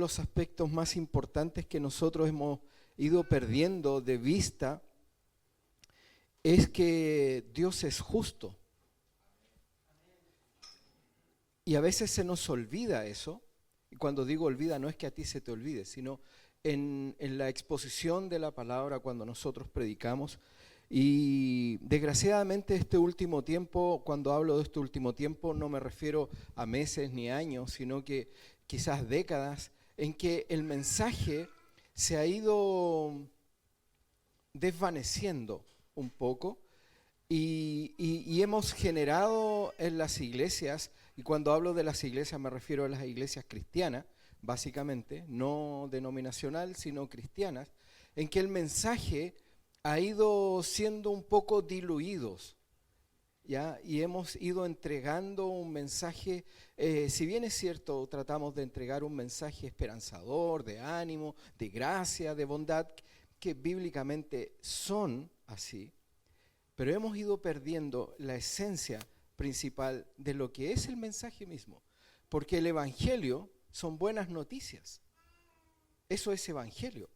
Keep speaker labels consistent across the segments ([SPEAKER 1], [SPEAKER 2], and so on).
[SPEAKER 1] los aspectos más importantes que nosotros hemos ido perdiendo de vista es que Dios es justo. Y a veces se nos olvida eso. Y cuando digo olvida, no es que a ti se te olvide, sino en la exposición de la palabra cuando nosotros predicamos. Y desgraciadamente este último tiempo, cuando hablo de este último tiempo, no me refiero a meses ni años, sino que quizás décadas, en que el mensaje se ha ido desvaneciendo un poco y hemos generado en las iglesias, y cuando hablo de las iglesias me refiero a las iglesias cristianas, básicamente, no denominacional, sino cristianas, en que el mensaje ha ido siendo un poco diluidos, ¿ya? Y hemos ido entregando un mensaje, si bien es cierto, tratamos de entregar un mensaje esperanzador, de ánimo, de gracia, de bondad, que bíblicamente son así, pero hemos ido perdiendo la esencia principal de lo que es el mensaje mismo, porque el evangelio son buenas noticias. Eso es evangelio.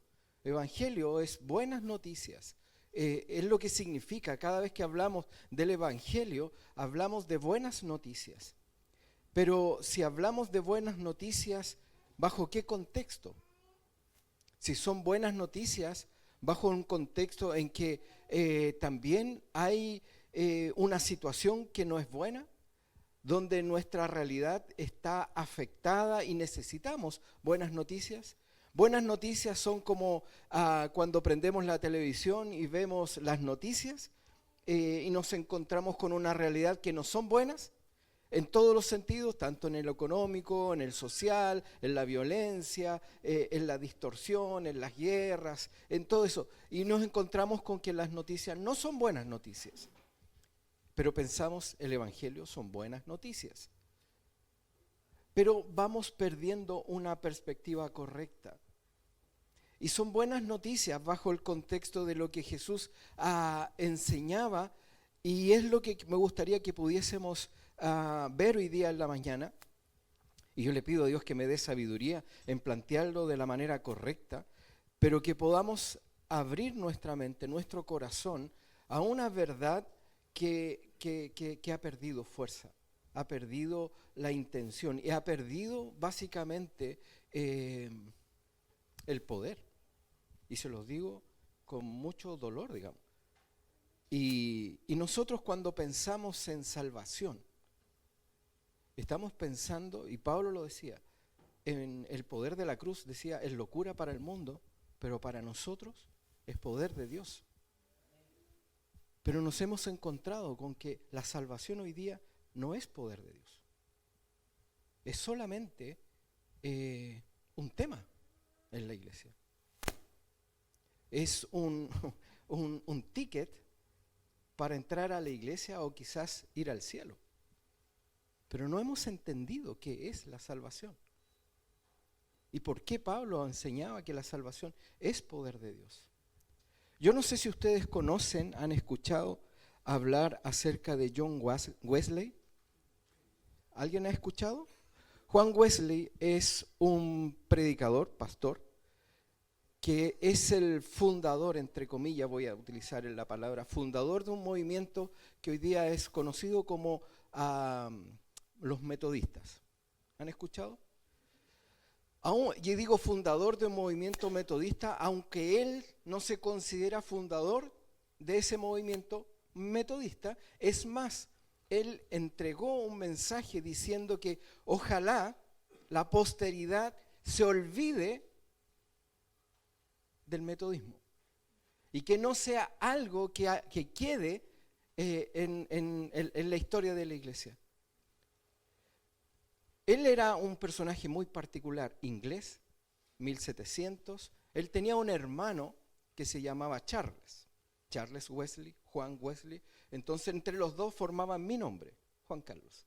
[SPEAKER 1] Evangelio es buenas noticias. Es lo que significa. Cada vez que hablamos del evangelio, hablamos de buenas noticias. Pero si hablamos de buenas noticias, ¿bajo qué contexto? Si son buenas noticias, bajo un contexto en que también hay una situación que no es buena, donde nuestra realidad está afectada y necesitamos buenas noticias. Buenas noticias son como cuando prendemos la televisión y vemos las noticias y nos encontramos con una realidad que no son buenas en todos los sentidos, tanto en el económico, en el social, en la violencia, en la distorsión, en las guerras, en todo eso. Y nos encontramos con que las noticias no son buenas noticias, pero pensamos el evangelio son buenas noticias. Pero vamos perdiendo una perspectiva correcta. Y son buenas noticias bajo el contexto de lo que Jesús enseñaba, y es lo que me gustaría que pudiésemos ver hoy día en la mañana. Y yo le pido a Dios que me dé sabiduría en plantearlo de la manera correcta, pero que podamos abrir nuestra mente, nuestro corazón, a una verdad que ha perdido fuerza, ha perdido la intención y ha perdido básicamente el poder. Y se los digo con mucho dolor, digamos. Y nosotros cuando pensamos en salvación, estamos pensando, y Pablo lo decía, en el poder de la cruz, decía, es locura para el mundo, pero para nosotros es poder de Dios. Pero nos hemos encontrado con que la salvación hoy día no es poder de Dios. Es solamente un tema en la iglesia. Es un ticket para entrar a la iglesia o quizás ir al cielo. Pero no hemos entendido qué es la salvación. ¿Y por qué Pablo enseñaba que la salvación es poder de Dios? Yo no sé si ustedes conocen, han escuchado hablar acerca de John Wesley. ¿Alguien ha escuchado? Juan Wesley es un predicador, pastor, que es el fundador, entre comillas, voy a utilizar la palabra, fundador de un movimiento que hoy día es conocido como los metodistas. ¿Han escuchado? Yo digo fundador de un movimiento metodista, aunque él no se considera fundador de ese movimiento metodista. Es más, él entregó un mensaje diciendo que ojalá la posteridad se olvide del metodismo y que no sea algo que quede en la historia de la iglesia. Él era un personaje muy particular, inglés, 1700. Él tenía un hermano que se llamaba Charles Wesley, Juan Wesley. Entonces entre los dos formaban mi nombre, Juan Carlos.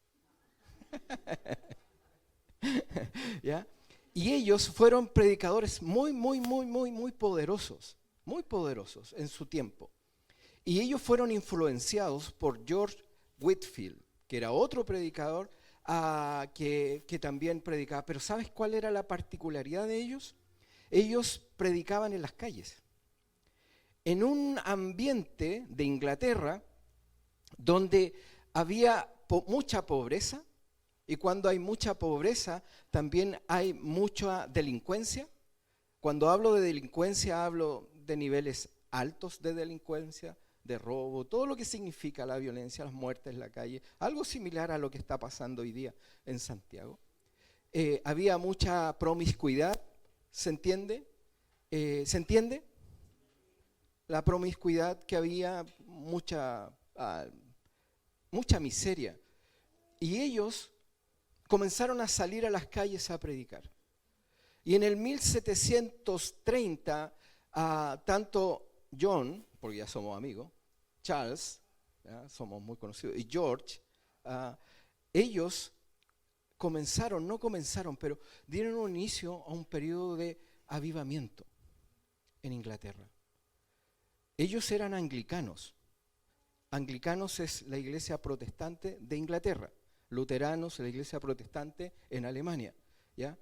[SPEAKER 1] ¿Ya? Y ellos fueron predicadores muy poderosos en su tiempo. Y ellos fueron influenciados por George Whitefield, que era otro predicador que también predicaba. Pero ¿sabes cuál era la particularidad de ellos? Ellos predicaban en las calles, en un ambiente de Inglaterra donde había mucha pobreza, y cuando hay mucha pobreza también hay mucha delincuencia. Cuando hablo de delincuencia hablo de niveles altos de delincuencia, de robo, todo lo que significa la violencia, las muertes en la calle, algo similar a lo que está pasando hoy día en Santiago. Había mucha promiscuidad, ¿se entiende? ¿Se entiende? La promiscuidad, que había mucha miseria. Y ellos comenzaron a salir a las calles a predicar. Y en el 1730, tanto John, porque ya somos amigos, Charles, ¿ya? Somos muy conocidos, y George, ellos pero dieron un inicio a un periodo de avivamiento en Inglaterra. Ellos eran anglicanos. Anglicanos es la iglesia protestante de Inglaterra. Luteranos, la iglesia protestante en Alemania, ¿ya?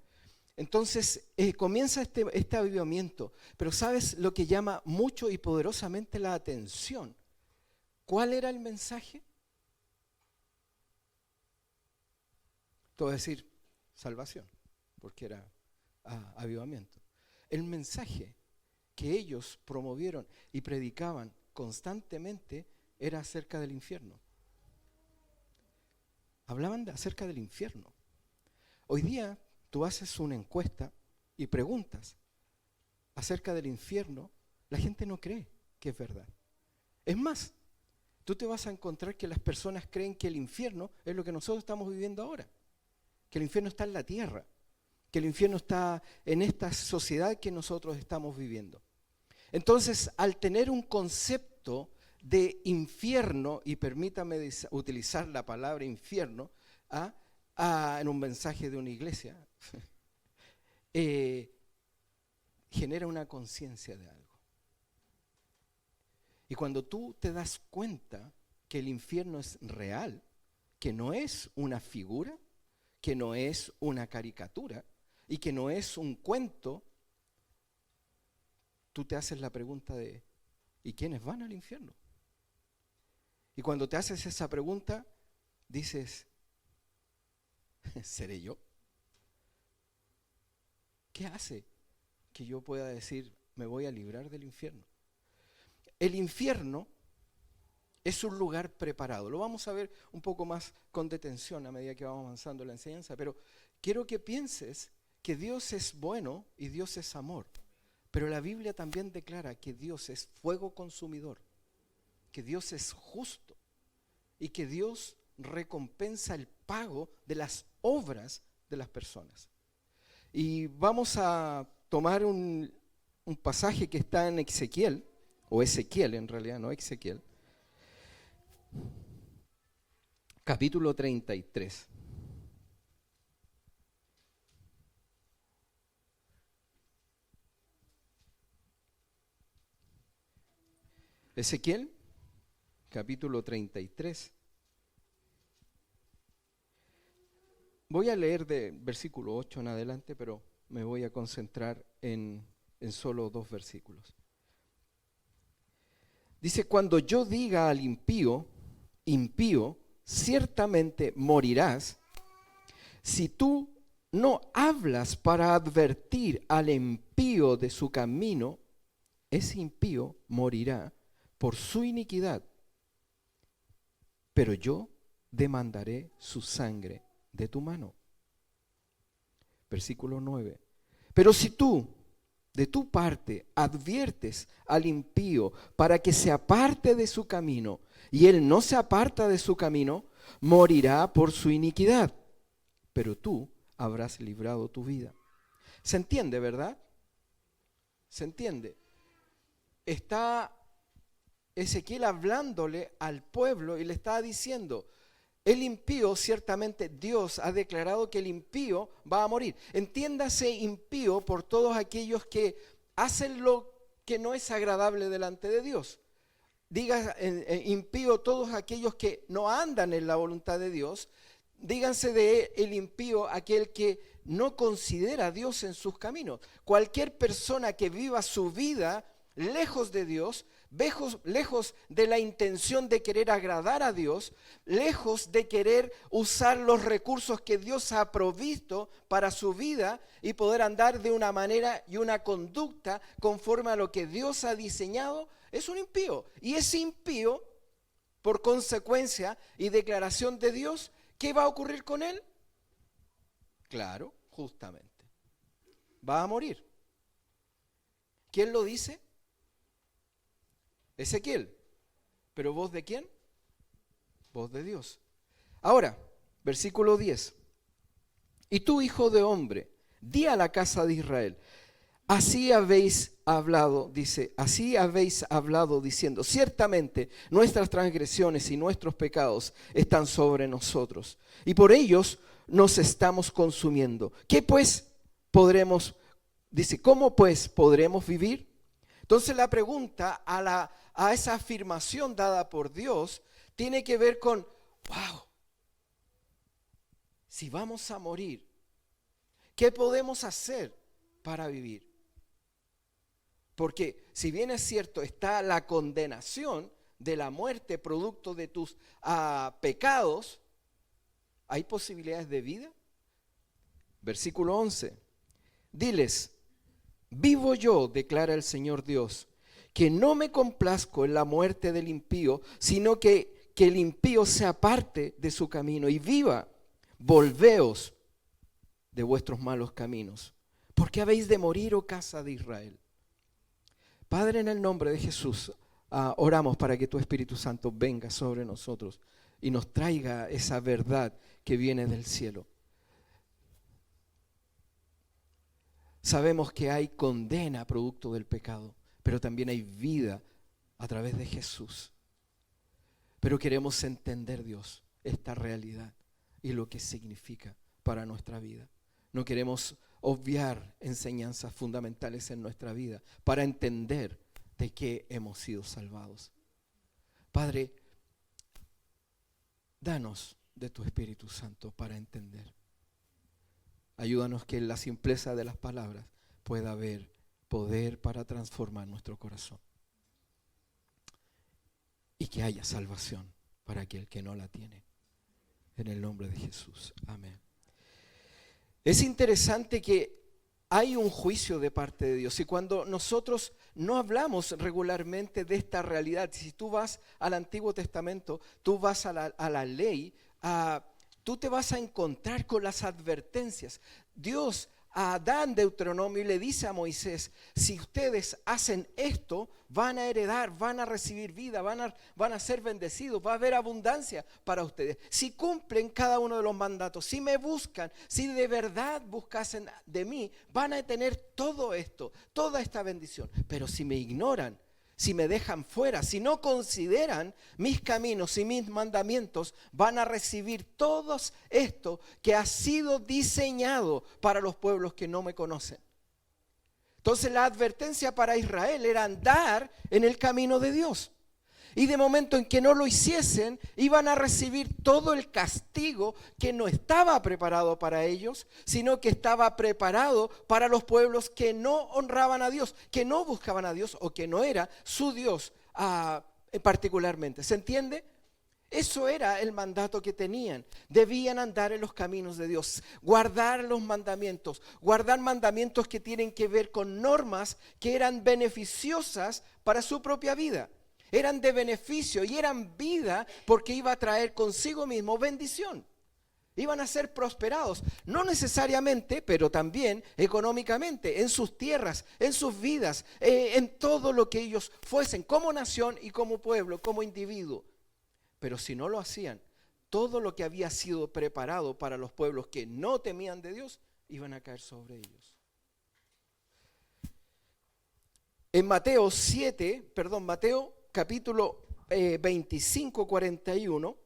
[SPEAKER 1] Entonces comienza este avivamiento, pero ¿sabes lo que llama mucho y poderosamente la atención? ¿Cuál era el mensaje? Te voy a decir salvación, porque era avivamiento. El mensaje que ellos promovieron y predicaban constantemente era acerca del infierno. Hablaban acerca del infierno. Hoy día tú haces una encuesta y preguntas acerca del infierno, la gente no cree que es verdad. Es más, tú te vas a encontrar que las personas creen que el infierno es lo que nosotros estamos viviendo ahora, que el infierno está en la tierra, que el infierno está en esta sociedad que nosotros estamos viviendo. Entonces, al tener un concepto de infierno, y permítame utilizar la palabra infierno en un mensaje de una iglesia, genera una conciencia de algo. Y cuando tú te das cuenta que el infierno es real, que no es una figura, que no es una caricatura y que no es un cuento, tú te haces la pregunta de ¿y quiénes van al infierno? Y cuando te haces esa pregunta, dices, ¿seré yo? ¿Qué hace que yo pueda decir, me voy a librar del infierno? El infierno es un lugar preparado. Lo vamos a ver un poco más con detención a medida que vamos avanzando en la enseñanza, pero quiero que pienses que Dios es bueno y Dios es amor. Pero la Biblia también declara que Dios es fuego consumidor, que Dios es justo y que Dios recompensa el pago de las obras de las personas. Y vamos a tomar un pasaje que está en Ezequiel, o Ezequiel en realidad, no Ezequiel, capítulo 33. Ezequiel, capítulo 33. Voy a leer de versículo 8 en adelante, pero me voy a concentrar en solo 2 versículos. Dice, cuando yo diga al impío, impío, ciertamente morirás, si tú no hablas para advertir al impío de su camino, ese impío morirá por su iniquidad, pero yo demandaré su sangre de tu mano. Versículo 9. Pero si tú, de tu parte, adviertes al impío para que se aparte de su camino, y él no se aparta de su camino, morirá por su iniquidad, pero tú habrás librado tu vida. ¿Se entiende, verdad? ¿Se entiende? Está Ezequiel hablándole al pueblo y le está diciendo, el impío, ciertamente Dios ha declarado que el impío va a morir. Entiéndase impío por todos aquellos que hacen lo que no es agradable delante de Dios. Diga impío todos aquellos que no andan en la voluntad de Dios, díganse de el impío aquel que no considera a Dios en sus caminos. Cualquier persona que viva su vida lejos de Dios, lejos de la intención de querer agradar a Dios, lejos de querer usar los recursos que Dios ha provisto para su vida y poder andar de una manera y una conducta conforme a lo que Dios ha diseñado, es un impío. Y ese impío, por consecuencia y declaración de Dios, ¿qué va a ocurrir con él? Claro, justamente. Va a morir. ¿Quién lo dice? Ezequiel. ¿Pero voz de quién? Voz de Dios. Ahora, versículo 10. Y tú, hijo de hombre, di a la casa de Israel, así habéis hablado, dice, así habéis hablado diciendo, ciertamente nuestras transgresiones y nuestros pecados están sobre nosotros, y por ellos nos estamos consumiendo. ¿Qué pues podremos, dice, cómo pues podremos vivir? Entonces la pregunta a esa afirmación dada por Dios tiene que ver con, wow, si vamos a morir, ¿qué podemos hacer para vivir? Porque si bien es cierto, está la condenación de la muerte producto de tus pecados, ¿hay posibilidades de vida? Versículo 11. Diles, vivo yo, declara el Señor Dios, que no me complazco en la muerte del impío, sino que el impío se aparte de su camino y viva. Volveos de vuestros malos caminos, porque habéis de morir, oh casa de Israel. Padre, en el nombre de Jesús, oramos para que tu Espíritu Santo venga sobre nosotros y nos traiga esa verdad que viene del cielo. Sabemos que hay condena producto del pecado, pero también hay vida a través de Jesús. Pero queremos entender, Dios, esta realidad y lo que significa para nuestra vida. No queremos obviar enseñanzas fundamentales en nuestra vida para entender de qué hemos sido salvados. Padre, danos de tu Espíritu Santo para entender. Ayúdanos que en la simpleza de las palabras pueda haber poder para transformar nuestro corazón. Y que haya salvación para aquel que no la tiene. En el nombre de Jesús. Amén. Es interesante que hay un juicio de parte de Dios. Y cuando nosotros no hablamos regularmente de esta realidad, si tú vas al Antiguo Testamento, tú vas a la ley, tú te vas a encontrar con las advertencias. Dios a Adán, Deuteronomio, le dice a Moisés, si ustedes hacen esto, van a heredar, van a recibir vida, van a ser bendecidos, va a haber abundancia para ustedes. Si cumplen cada uno de los mandatos, si me buscan, si de verdad buscasen de mí, van a tener todo esto, toda esta bendición. Pero si me ignoran, si me dejan fuera, si no consideran mis caminos y mis mandamientos, van a recibir todo esto que ha sido diseñado para los pueblos que no me conocen. Entonces la advertencia para Israel era andar en el camino de Dios. Y de momento en que no lo hiciesen, iban a recibir todo el castigo que no estaba preparado para ellos, sino que estaba preparado para los pueblos que no honraban a Dios, que no buscaban a Dios o que no era su Dios particularmente. ¿Se entiende? Eso era el mandato que tenían. Debían andar en los caminos de Dios, guardar los mandamientos, guardar mandamientos que tienen que ver con normas que eran beneficiosas para su propia vida. Eran de beneficio y eran vida porque iba a traer consigo mismo bendición. Iban a ser prosperados, no necesariamente, pero también económicamente, en sus tierras, en sus vidas, en todo lo que ellos fuesen, como nación y como pueblo, como individuo. Pero si no lo hacían, todo lo que había sido preparado para los pueblos que no temían de Dios, iban a caer sobre ellos. En Mateo capítulo 25, 41,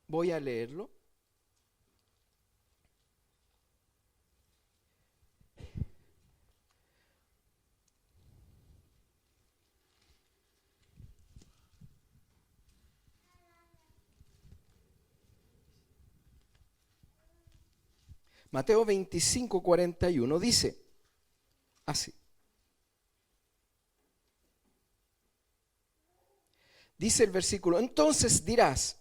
[SPEAKER 1] voy a leerlo. Mateo 25:41 dice así. Dice el versículo, entonces dirás,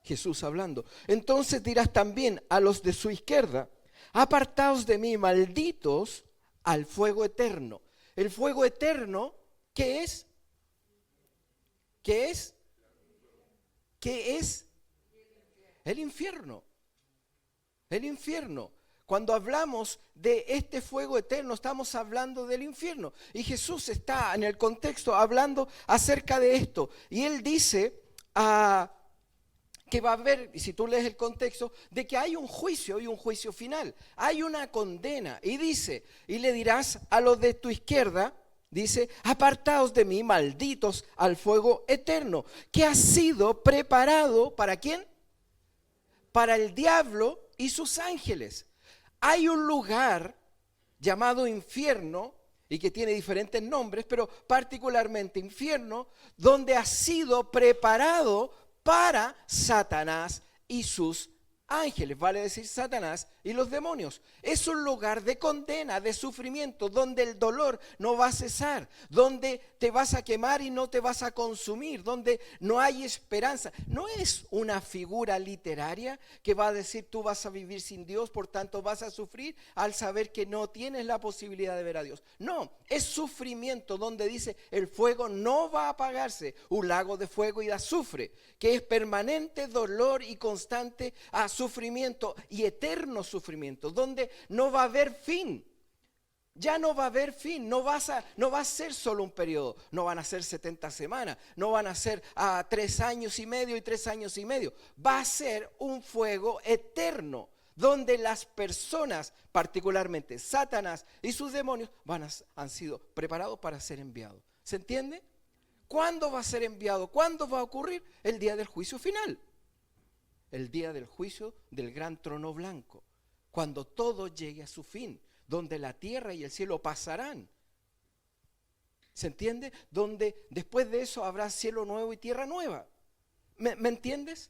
[SPEAKER 1] Jesús hablando, entonces dirás también a los de su izquierda, apartaos de mí, malditos, al fuego eterno. El fuego eterno, ¿qué es? ¿Qué es? ¿Qué es? El infierno. El infierno. Cuando hablamos de este fuego eterno, estamos hablando del infierno. Y Jesús está en el contexto hablando acerca de esto. Y Él dice que va a haber, y si tú lees el contexto, de que hay un juicio y un juicio final. Hay una condena. Y dice, y le dirás a los de tu izquierda, dice, apartaos de mí, malditos, al fuego eterno, que ha sido preparado, ¿para quién? Para el diablo y sus ángeles. Hay un lugar llamado infierno y que tiene diferentes nombres, pero particularmente infierno, donde ha sido preparado para Satanás y sus ángeles, vale decir Satanás y los demonios. Es un lugar de condena, de sufrimiento, donde el dolor no va a cesar, donde te vas a quemar y no te vas a consumir, donde no hay esperanza. No es una figura literaria que va a decir tú vas a vivir sin Dios, por tanto vas a sufrir al saber que no tienes la posibilidad de ver a Dios. No, es sufrimiento donde dice el fuego no va a apagarse, un lago de fuego y de azufre, que es permanente dolor y constante sufrimiento y eterno sufrimiento, donde no va a haber fin. Ya no va a haber fin, no va a ser solo un periodo, no van a ser 70 semanas, no van a ser 3 años y medio y 3 años y medio. Va a ser un fuego eterno, donde las personas, particularmente Satanás y sus demonios, han sido preparados para ser enviados. ¿Se entiende? ¿Cuándo va a ser enviado? ¿Cuándo va a ocurrir? El día del juicio final. El día del juicio del gran trono blanco, cuando todo llegue a su fin, donde la tierra y el cielo pasarán. ¿Se entiende? Donde después de eso habrá cielo nuevo y tierra nueva. ¿Me entiendes?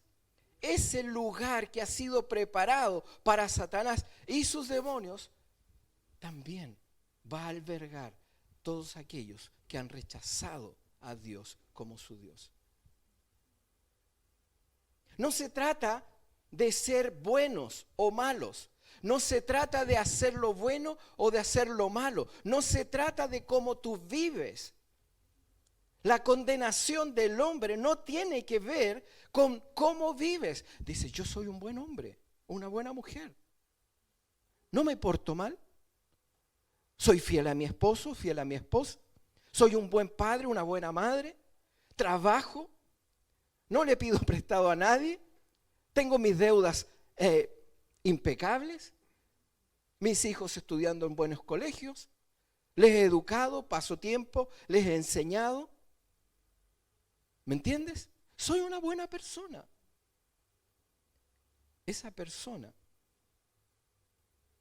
[SPEAKER 1] Ese lugar que ha sido preparado para Satanás y sus demonios también va a albergar todos aquellos que han rechazado a Dios como su Dios. No se trata de ser buenos o malos. No se trata de hacer lo bueno o de hacer lo malo. No se trata de cómo tú vives. La condenación del hombre no tiene que ver con cómo vives. Dice, yo soy un buen hombre, una buena mujer. No me porto mal. Soy fiel a mi esposo, fiel a mi esposa. Soy un buen padre, una buena madre. Trabajo. No le pido prestado a nadie. Tengo mis deudas impecables. Mis hijos estudiando en buenos colegios. Les he educado, paso tiempo, les he enseñado. ¿Me entiendes? Soy una buena persona. Esa persona,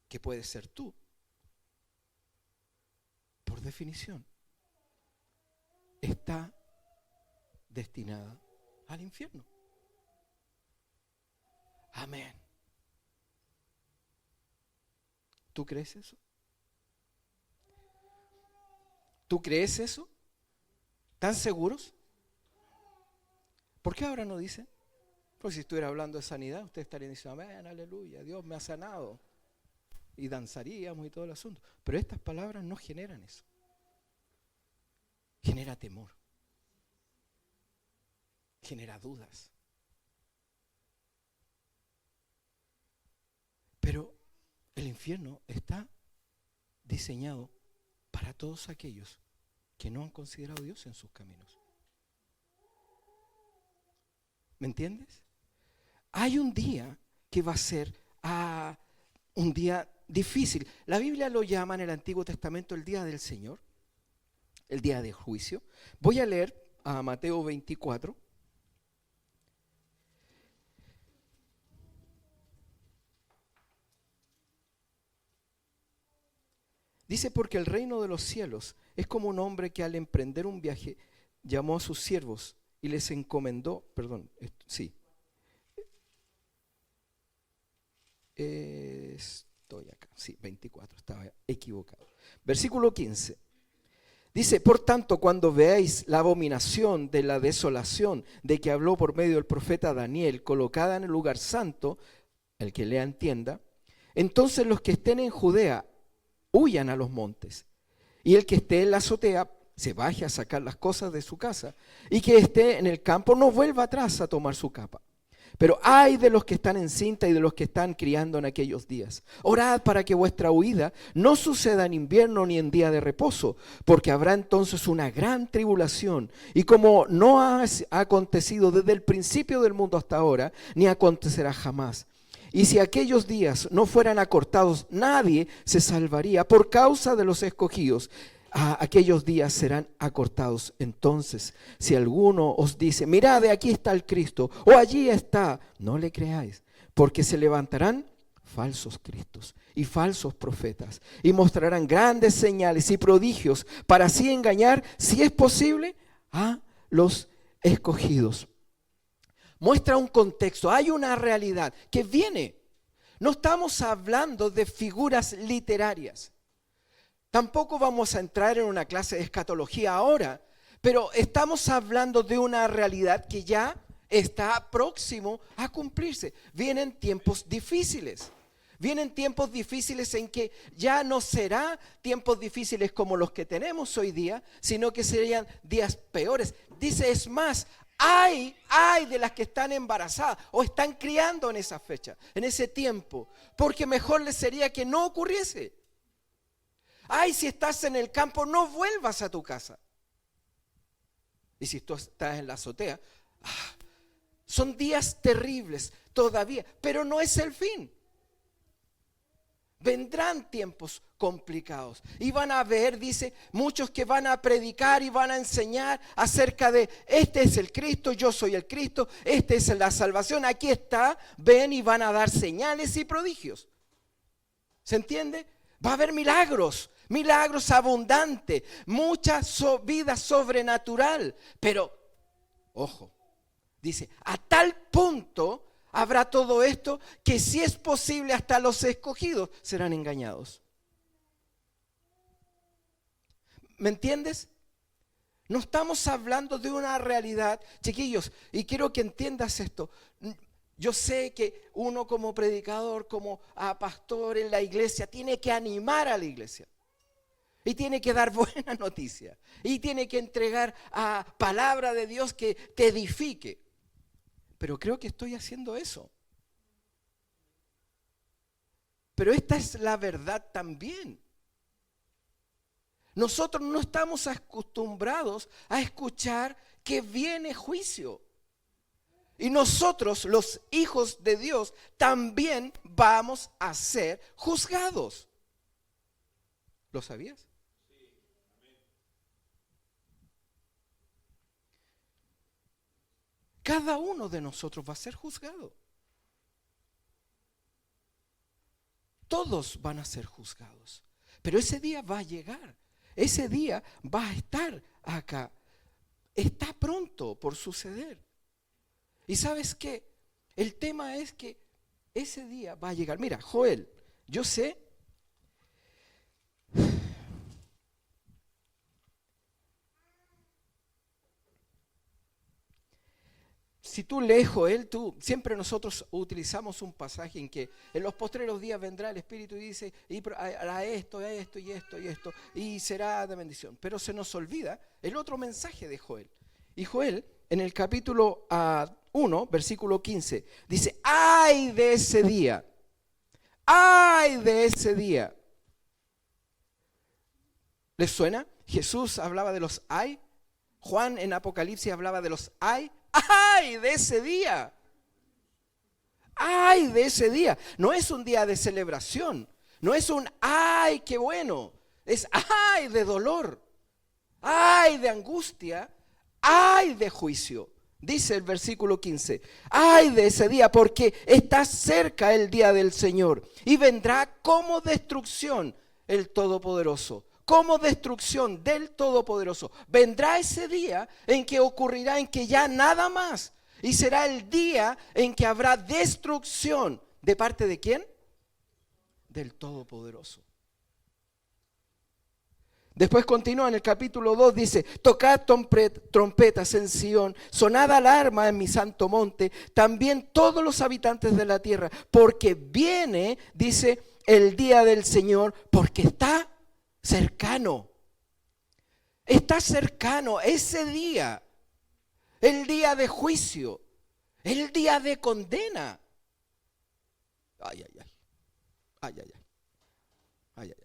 [SPEAKER 1] que puede ser tú, por definición, está destinada al infierno. Amén. ¿Tú crees eso? ¿Tú crees eso? ¿Están seguros? ¿Por qué ahora no dicen? Pues si estuviera hablando de sanidad, usted estaría diciendo, amén, aleluya, Dios me ha sanado. Y danzaríamos y todo el asunto. Pero estas palabras no generan eso. Genera temor. Genera dudas. Pero el infierno está diseñado para todos aquellos que no han considerado a Dios en sus caminos. ¿Me entiendes? Hay un día que va a ser un día difícil. La Biblia lo llama en el Antiguo Testamento el día del Señor, el día de juicio. Voy a leer a Mateo 24. Dice, porque el reino de los cielos es como un hombre que al emprender un viaje llamó a sus siervos y les encomendó, estoy acá. Sí, 24, estaba equivocado. Versículo 15. Dice, por tanto, cuando veáis la abominación de la desolación de que habló por medio del profeta Daniel, colocada en el lugar santo, el que lea entienda, entonces los que estén en Judea huyan a los montes, y el que esté en la azotea se baje a sacar las cosas de su casa, y que esté en el campo no vuelva atrás a tomar su capa. Pero ay de los que están en cinta y de los que están criando en aquellos días. Orad para que vuestra huida no suceda en invierno ni en día de reposo, porque habrá entonces una gran tribulación. Y como no ha acontecido desde el principio del mundo hasta ahora, ni acontecerá jamás. Y si aquellos días no fueran acortados, nadie se salvaría por causa de los escogidos. Aquellos días serán acortados. Entonces, si alguno os dice, mirad, aquí está el Cristo, o allí está, no le creáis, porque se levantarán falsos cristos y falsos profetas, y mostrarán grandes señales y prodigios, para así engañar, si es posible, a los escogidos. Muestra un contexto, hay una realidad que viene. No estamos hablando de figuras literarias. Tampoco vamos a entrar en una clase de escatología ahora, pero estamos hablando de una realidad que ya está próximo a cumplirse. Vienen tiempos difíciles. Vienen tiempos difíciles en que ya no será tiempos difíciles como los que tenemos hoy día, sino que serían días peores. Dice, es más, ay de las que están embarazadas o están criando en esa fecha, en ese tiempo, porque mejor les sería que no ocurriese. Ay, si estás en el campo, no vuelvas a tu casa. Y si tú estás en la azotea, son días terribles todavía, pero no es el fin. Vendrán tiempos complicados y van a haber, dice, muchos que van a predicar y van a enseñar acerca de este es el Cristo, yo soy el Cristo, esta es la salvación, aquí está, ven, y van a dar señales y prodigios. ¿Se entiende? Va a haber milagros abundantes, mucha vida sobrenatural, pero, ojo, dice, a tal punto habrá todo esto que si es posible hasta los escogidos serán engañados. ¿Me entiendes? No estamos hablando de una realidad, chiquillos, y quiero que entiendas esto. Yo sé que uno como predicador, como pastor en la iglesia, tiene que animar a la iglesia. Y tiene que dar buena noticia. Y tiene que entregar palabra de Dios que te edifique. Pero creo que estoy haciendo eso. Pero esta es la verdad también. Nosotros no estamos acostumbrados a escuchar que viene juicio. Y nosotros, los hijos de Dios, también vamos a ser juzgados. ¿Lo sabías? Cada uno de nosotros va a ser juzgado. Todos van a ser juzgados. Pero ese día va a llegar. Ese día va a estar acá. Está pronto por suceder. ¿Y sabes qué? El tema es que ese día va a llegar. Mira, Joel, yo sé. Si tú lees Joel, siempre nosotros utilizamos un pasaje en que en los postreros días vendrá el Espíritu y dice, y hará esto, y esto, y será de bendición. Pero se nos olvida el otro mensaje de Joel. Y Joel, en el capítulo 1, versículo 15, dice, ¡ay de ese día! ¡Ay de ese día! ¿Les suena? Jesús hablaba de los ay. Juan en Apocalipsis hablaba de los ay. ¡Ay de ese día! ¡Ay de ese día! No es un día de celebración. No es un ¡ay, qué bueno! Es ¡ay de dolor! ¡Ay de angustia! ¡Ay de juicio! Dice el versículo 15, ¡ay de ese día! Porque está cerca el día del Señor y vendrá como destrucción el Todopoderoso. Como destrucción del Todopoderoso. Vendrá ese día en que ocurrirá en que ya nada más. Y será el día en que habrá destrucción. ¿De parte de quién? del Todopoderoso. Después continúa en el capítulo 2, dice: tocad trompetas en Sión, sonad alarma en mi santo monte, también todos los habitantes de la tierra, porque viene, dice, el día del Señor, porque está cercano. Está cercano ese día, el día de juicio, el día de condena. Ay, ay, ay, ay, ay, ay, ay, ay.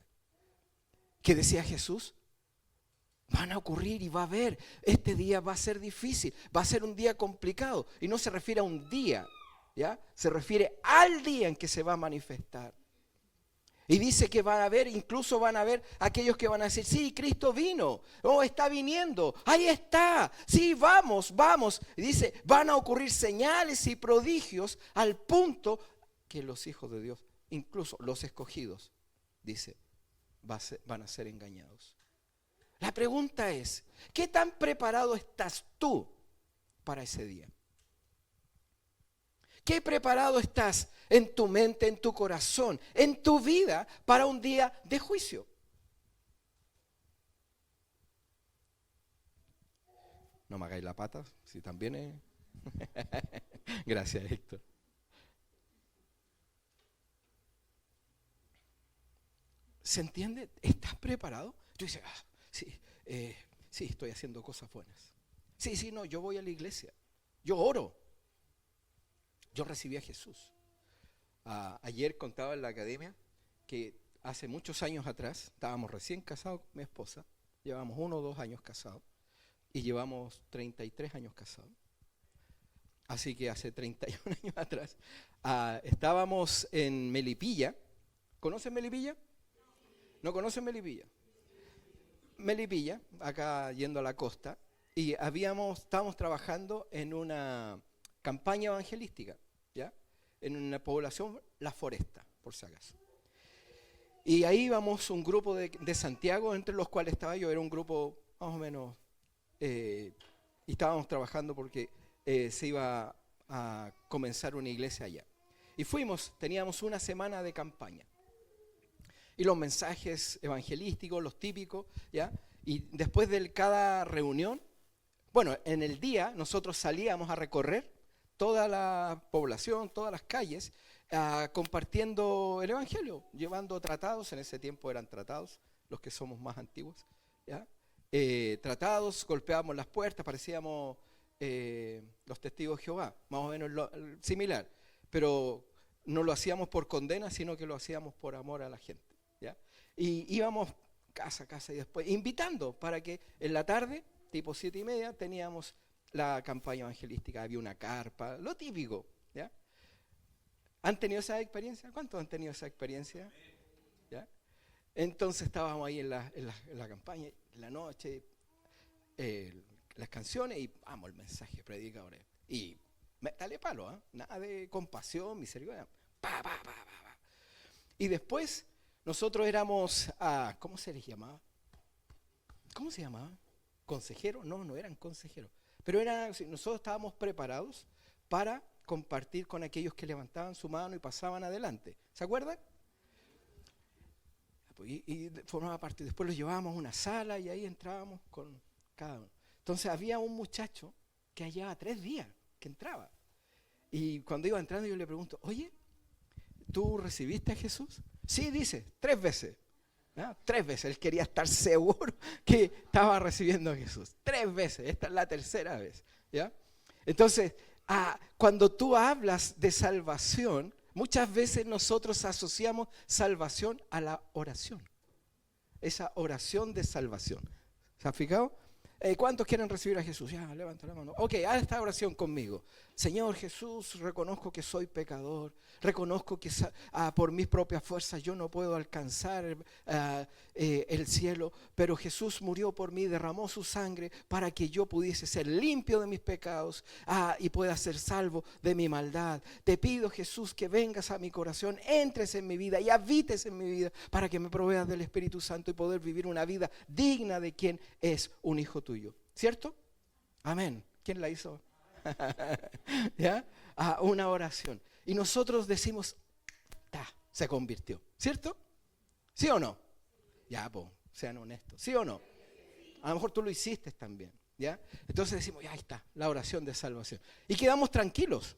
[SPEAKER 1] ¿Qué decía Jesús? Van a ocurrir y va a haber, este día va a ser difícil, va a ser un día complicado. Y no se refiere a un día, ¿ya? Se refiere al día en que se va a manifestar. Y dice que van a haber, incluso van a haber aquellos que van a decir: sí, Cristo vino, oh, está viniendo, ahí está, sí, vamos, vamos. Y dice, van a ocurrir señales y prodigios al punto que los hijos de Dios, incluso los escogidos, dice, van a ser engañados. La pregunta es, ¿qué tan preparado estás tú para ese día? ¿Qué preparado estás en tu mente, en tu corazón, en tu vida para un día de juicio? No me hagáis la pata, si también es... Gracias, Héctor. ¿Se entiende? ¿Estás preparado? Tú dices, sí, sí, estoy haciendo cosas buenas. Sí, sí, no, yo voy a la iglesia, yo oro. Yo recibí a Jesús. Ayer contaba en la academia que hace muchos años atrás, estábamos recién casados con mi esposa, llevamos 1 o 2 años casados y llevamos 33 años casados. Así que hace 31 años atrás estábamos en Melipilla. ¿Conocen Melipilla? ¿No conocen Melipilla? Melipilla, acá yendo a la costa, y estábamos trabajando en una campaña evangelística, ¿ya? En una población, La Foresta, por si acaso. Y ahí íbamos un grupo de Santiago, entre los cuales estaba yo, era un grupo más o menos, y estábamos trabajando porque se iba a comenzar una iglesia allá. Y teníamos una semana de campaña. Y los mensajes evangelísticos, los típicos, ¿ya? Y después de cada reunión, bueno, en el día nosotros salíamos a recorrer toda la población, todas las calles, compartiendo el evangelio, llevando tratados. En ese tiempo eran tratados, los que somos más antiguos, ¿ya? Tratados, golpeábamos las puertas, parecíamos los testigos de Jehová, más o menos similar, pero no lo hacíamos por condena, sino que lo hacíamos por amor a la gente, ¿ya? Y íbamos casa a casa y después invitando para que en la tarde, tipo 7:30, teníamos la campaña evangelística, había una carpa, lo típico, ¿ya? ¿Han tenido esa experiencia? ¿Cuántos han tenido esa experiencia? ¿Ya? Entonces estábamos ahí en la campaña, en la noche, las canciones y vamos, el mensaje, predicadores. Y dale palo, ¿eh? Nada de compasión, misericordia. Pa, pa, pa, pa, pa. Y después nosotros éramos, ¿cómo se les llamaba? ¿Cómo se llamaba? ¿Consejeros? No eran consejeros. Pero nosotros estábamos preparados para compartir con aquellos que levantaban su mano y pasaban adelante. ¿Se acuerdan? Y formaba parte. Después los llevábamos a una sala y ahí entrábamos con cada uno. Entonces había un muchacho que hallaba 3 días que entraba. Y cuando iba entrando yo le pregunto, oye, ¿tú recibiste a Jesús? Sí, dice, 3 veces. ¿No? 3 veces, él quería estar seguro que estaba recibiendo a Jesús. 3 veces, esta es la tercera vez, ¿ya? Entonces, cuando tú hablas de salvación, muchas veces nosotros asociamos salvación a la oración. Esa oración de salvación. ¿Se han fijado? ¿Cuántos quieren recibir a Jesús? Ya, levanta la mano. Ok, haz esta oración conmigo. Señor Jesús, reconozco que soy pecador. Reconozco que por mis propias fuerzas yo no puedo alcanzar el cielo. Pero Jesús murió por mí, derramó su sangre para que yo pudiese ser limpio de mis pecados y pueda ser salvo de mi maldad. Te pido, Jesús, que vengas a mi corazón, entres en mi vida y habites en mi vida para que me proveas del Espíritu Santo y poder vivir una vida digna de quien es un hijo tuyo. ¿Cierto? Amén. ¿Quién la hizo? ¿Ya? Una oración. Y nosotros decimos, se convirtió, ¿cierto? ¿Sí o no? Ya, pues, sean honestos, ¿sí o no? A lo mejor tú lo hiciste también, ¿ya? Entonces decimos, ya ahí está, la oración de salvación. Y quedamos tranquilos.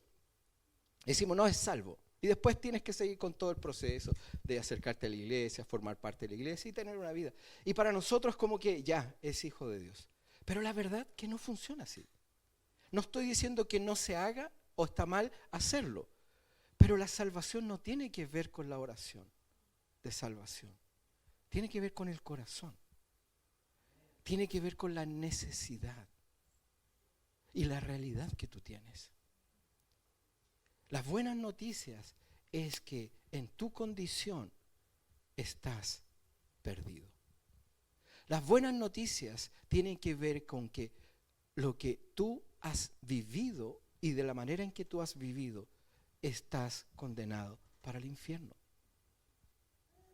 [SPEAKER 1] Decimos, no, es salvo. Y después tienes que seguir con todo el proceso de acercarte a la iglesia, formar parte de la iglesia y tener una vida. Y para nosotros como que ya es hijo de Dios. Pero la verdad que no funciona así. No estoy diciendo que no se haga o está mal hacerlo. Pero la salvación no tiene que ver con la oración de salvación. Tiene que ver con el corazón. Tiene que ver con la necesidad y la realidad que tú tienes. Las buenas noticias es que en tu condición estás perdido. Las buenas noticias tienen que ver con que lo que tú has vivido y de la manera en que tú has vivido, estás condenado para el infierno.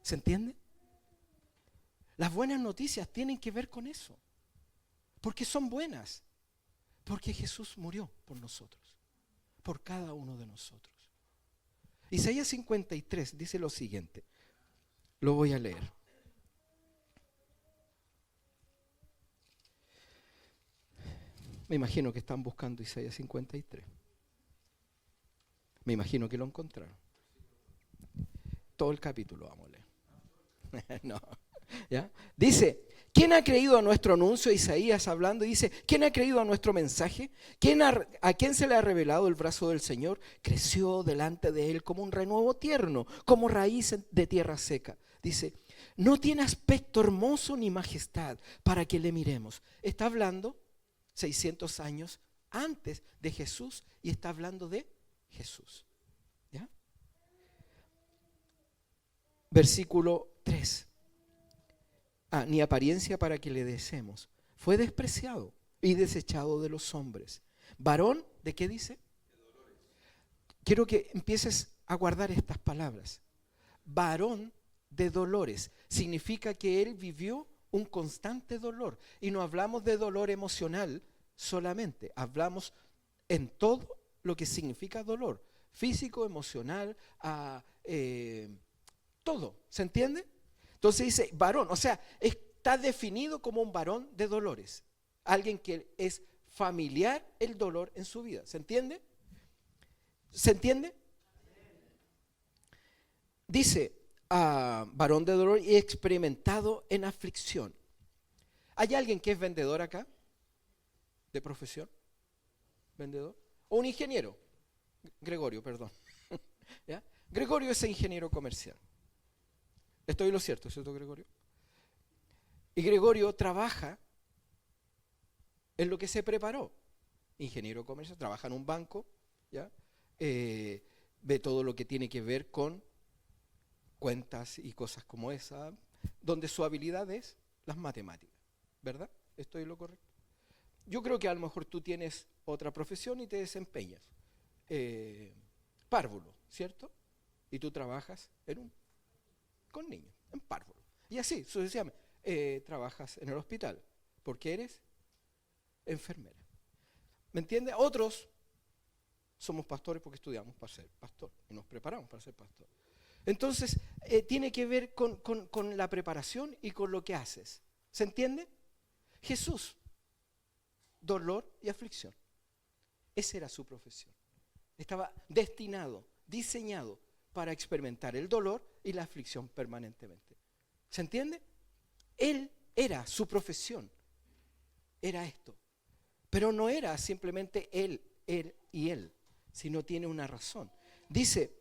[SPEAKER 1] ¿Se entiende? Las buenas noticias tienen que ver con eso. Porque son buenas. Porque Jesús murió por nosotros. Por cada uno de nosotros. Isaías 53 dice lo siguiente. Lo voy a leer. Me imagino que están buscando Isaías 53. Me imagino que lo encontraron. Todo el capítulo vamos a leer. No. ¿Ya? Dice, ¿quién ha creído a nuestro anuncio? Isaías hablando dice, ¿quién ha creído a nuestro mensaje? ¿A quién se le ha revelado el brazo del Señor? Creció delante de él como un renuevo tierno, como raíz de tierra seca. Dice, no tiene aspecto hermoso ni majestad para que le miremos. Está hablando 600 años antes de Jesús y está hablando de Jesús. ¿Ya? Versículo 3. Ni apariencia para que le deseemos. Fue despreciado y desechado de los hombres. Varón, ¿de qué dice? Quiero que empieces a guardar estas palabras. Varón de dolores. Significa que él vivió un constante dolor. Y no hablamos de dolor emocional solamente. Hablamos en todo lo que significa dolor. Físico, emocional, todo. ¿Se entiende? Entonces dice varón, o sea, está definido como un varón de dolores. Alguien que es familiar el dolor en su vida. ¿Se entiende? ¿Se entiende? Dice, varón de dolor y experimentado en aflicción. ¿Hay alguien que es vendedor acá? ¿De profesión? ¿Vendedor? ¿O un ingeniero? Gregorio, perdón. ¿Ya? Gregorio es ingeniero comercial. Estoy en lo cierto, ¿cierto, Gregorio? Y Gregorio trabaja en lo que se preparó. Ingeniero comercial, trabaja en un banco, ¿ya? Ve todo lo que tiene que ver con cuentas y cosas como esa, donde su habilidad es las matemáticas, ¿verdad? ¿Estoy en lo correcto? Yo creo que a lo mejor tú tienes otra profesión y te desempeñas. Párvulo, ¿cierto? Y tú trabajas con niños, en párvulo. Y así, sucesivamente, trabajas en el hospital, porque eres enfermera. ¿Me entiendes? Otros somos pastores porque estudiamos para ser pastor y nos preparamos para ser pastor. Entonces, tiene que ver con la preparación y con lo que haces. ¿Se entiende? Jesús, dolor y aflicción. Esa era su profesión. Estaba destinado, diseñado para experimentar el dolor y la aflicción permanentemente. ¿Se entiende? Él era su profesión. Era esto. Pero no era simplemente él y él, sino tiene una razón. Dice,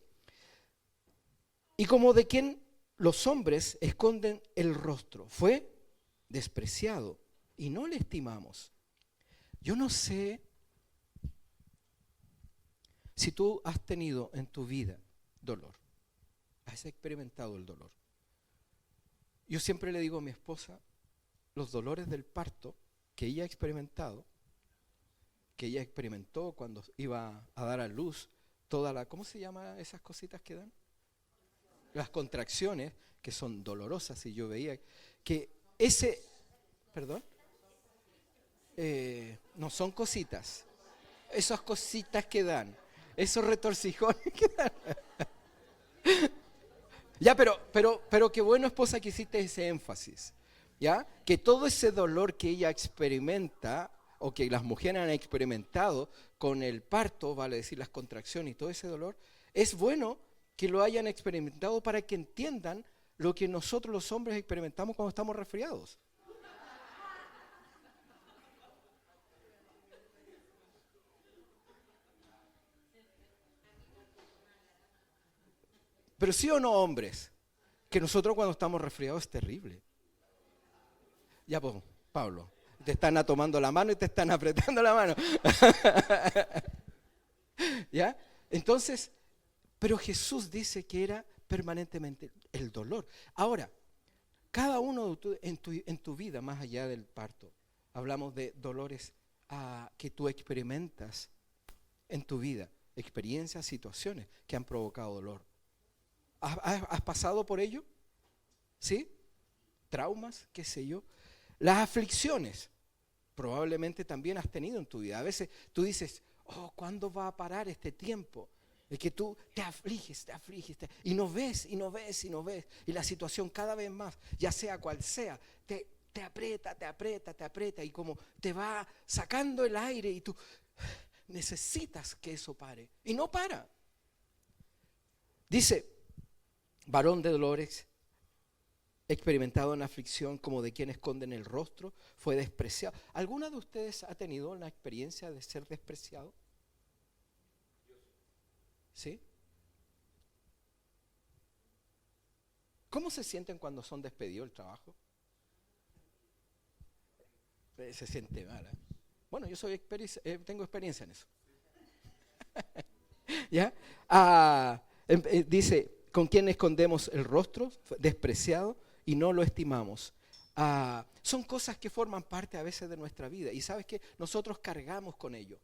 [SPEAKER 1] y como de quien los hombres esconden el rostro, fue despreciado y no le estimamos. Yo no sé si tú has tenido en tu vida dolor, has experimentado el dolor. Yo siempre le digo a mi esposa, los dolores del parto que ella ha experimentado, que ella experimentó cuando iba a dar a luz, ¿cómo se llama esas cositas que dan? Las contracciones, que son dolorosas, y yo veía que perdón, no son cositas, esas cositas que dan, esos retorcijones que dan. Ya, pero qué bueno, esposa, que hiciste ese énfasis. ¿Ya? Que todo ese dolor que ella experimenta, o que las mujeres han experimentado con el parto, vale decir, las contracciones y todo ese dolor, es bueno que lo hayan experimentado para que entiendan lo que nosotros los hombres experimentamos cuando estamos resfriados. Pero sí o no, hombres, que nosotros cuando estamos resfriados es terrible. Ya, pues, Pablo, te están tomando la mano y te están apretando la mano. ¿Ya? Entonces, pero Jesús dice que era permanentemente el dolor. Ahora, cada uno en tu vida, más allá del parto, hablamos de dolores que tú experimentas en tu vida, experiencias, situaciones que han provocado dolor. ¿Has pasado por ello? ¿Sí? Traumas, qué sé yo. Las aflicciones, probablemente también has tenido en tu vida. A veces tú dices, oh, ¿cuándo va a parar este tiempo? Es que tú te afliges, y no ves, y no ves, y no ves. Y la situación cada vez más, ya sea cual sea, te aprieta, y como te va sacando el aire y tú necesitas que eso pare. Y no para. Dice, varón de dolores, experimentado en aflicción como de quien esconden el rostro, fue despreciado. ¿Alguna de ustedes ha tenido la experiencia de ser despreciado? ¿Sí? ¿Cómo se sienten cuando son despedidos del trabajo? Se siente mal, ¿eh? Bueno, yo tengo experiencia en eso. ¿Ya? Dice, ¿con quién escondemos el rostro? Despreciado y no lo estimamos. Son cosas que forman parte a veces de nuestra vida. Y sabes que nosotros cargamos con ello.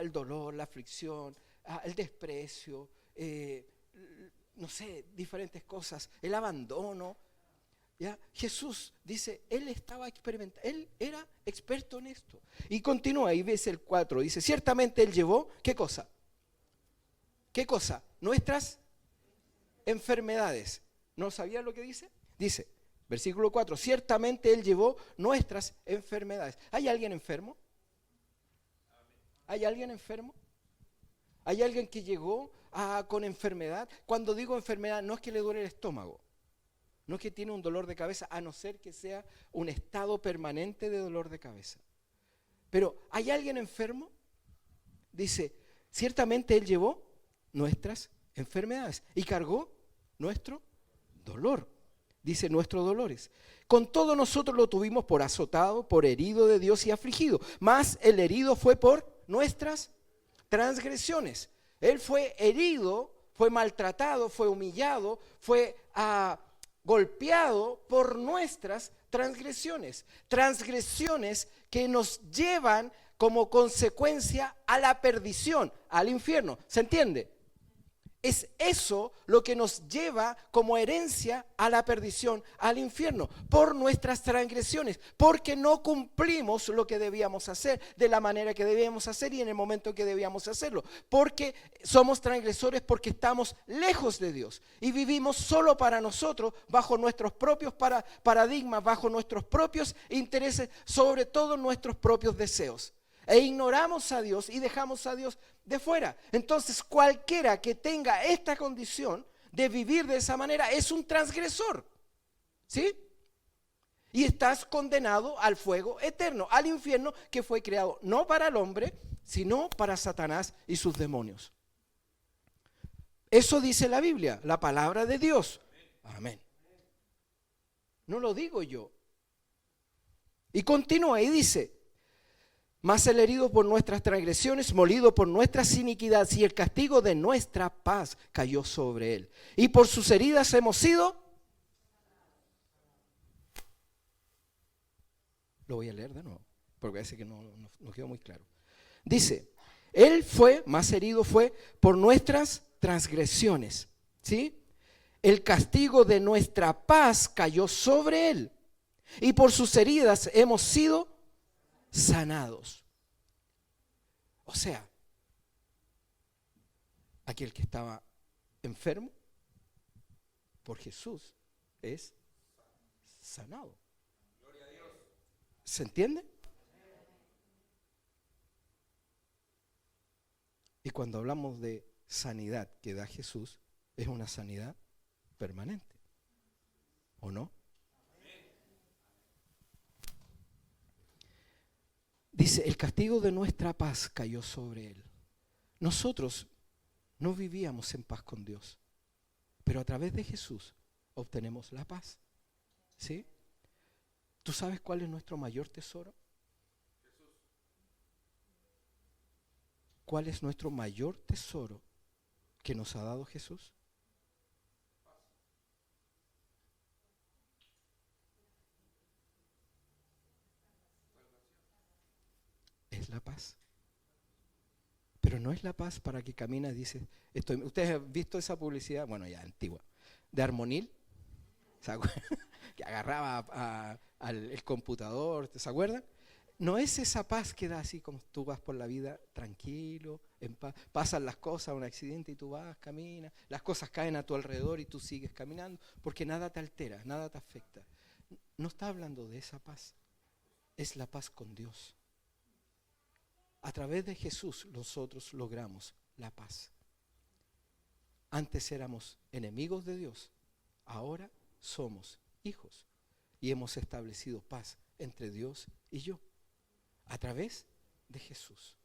[SPEAKER 1] El dolor, la aflicción, el desprecio, no sé, diferentes cosas, el abandono. ¿Ya? Jesús dice, él estaba experimentando, él era experto en esto. Y continúa, y ves el 4, dice, ciertamente él llevó, ¿qué cosa? ¿Qué cosa? Nuestras enfermedades. ¿No sabía lo que dice? Dice, versículo 4, ciertamente él llevó nuestras enfermedades. ¿Hay alguien enfermo? ¿Hay alguien enfermo? ¿Hay alguien que llegó con enfermedad? Cuando digo enfermedad, no es que le duele el estómago. No es que tiene un dolor de cabeza, a no ser que sea un estado permanente de dolor de cabeza. Pero, ¿hay alguien enfermo? Dice, ciertamente él llevó nuestras enfermedades y cargó nuestro dolor. Dice, nuestros dolores. Con todo nosotros lo tuvimos por azotado, por herido de Dios y afligido. Mas el herido fue por nuestras transgresiones. Él fue herido, fue maltratado, fue humillado, fue golpeado por nuestras transgresiones. Transgresiones que nos llevan como consecuencia a la perdición, al infierno. ¿Se entiende? Es eso lo que nos lleva como herencia a la perdición, al infierno, por nuestras transgresiones, porque no cumplimos lo que debíamos hacer, de la manera que debíamos hacer y en el momento que debíamos hacerlo, porque somos transgresores, porque estamos lejos de Dios y vivimos solo para nosotros, bajo nuestros propios paradigmas, bajo nuestros propios intereses, sobre todo nuestros propios deseos. E ignoramos a Dios y dejamos a Dios de fuera. Entonces cualquiera que tenga esta condición de vivir de esa manera es un transgresor, ¿sí? Y estás condenado al fuego eterno, al infierno, que fue creado no para el hombre, sino para Satanás y sus demonios. Eso dice la Biblia, la palabra de Dios. Amén. No lo digo yo. Y continúa y dice, mas el herido por nuestras transgresiones, molido por nuestras iniquidades, y el castigo de nuestra paz cayó sobre él. Y por sus heridas hemos sido. Lo voy a leer de nuevo, porque parece que no quedó muy claro. Dice, él fue, más herido fue, por nuestras transgresiones, ¿sí? El castigo de nuestra paz cayó sobre él. Y por sus heridas hemos sido sanados. O sea, aquel que estaba enfermo por Jesús es sanado. ¿Se entiende? Y cuando hablamos de sanidad que da Jesús, es una sanidad permanente, ¿o no? Dice, el castigo de nuestra paz cayó sobre él. Nosotros no vivíamos en paz con Dios, pero a través de Jesús obtenemos la paz. ¿Sí? ¿Tú sabes cuál es nuestro mayor tesoro? ¿Cuál es nuestro mayor tesoro que nos ha dado Jesús? Es la paz. Pero no es la paz para que caminas y dices, ¿ustedes han visto esa publicidad? Bueno, ya antigua, de Armonil, que agarraba el computador, ¿se acuerdan? No es esa paz que da así como tú vas por la vida tranquilo, en paz. Pasan las cosas, un accidente y tú vas, caminas, las cosas caen a tu alrededor y tú sigues caminando, porque nada te altera, nada te afecta. No está hablando de esa paz, es la paz con Dios. A través de Jesús nosotros logramos la paz. Antes éramos enemigos de Dios, ahora somos hijos y hemos establecido paz entre Dios y yo a través de Jesús.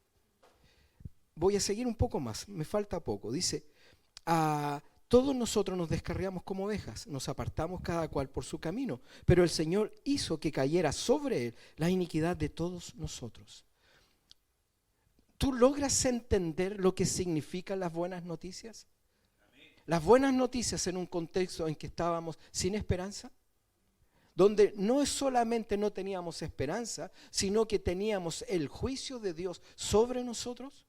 [SPEAKER 1] Voy a seguir un poco más, me falta poco. Dice, todos nosotros nos descarriamos como ovejas, nos apartamos cada cual por su camino, pero el Señor hizo que cayera sobre él la iniquidad de todos nosotros. ¿Tú logras entender lo que significan las buenas noticias? Las buenas noticias en un contexto en que estábamos sin esperanza, donde no es solamente no teníamos esperanza, sino que teníamos el juicio de Dios sobre nosotros,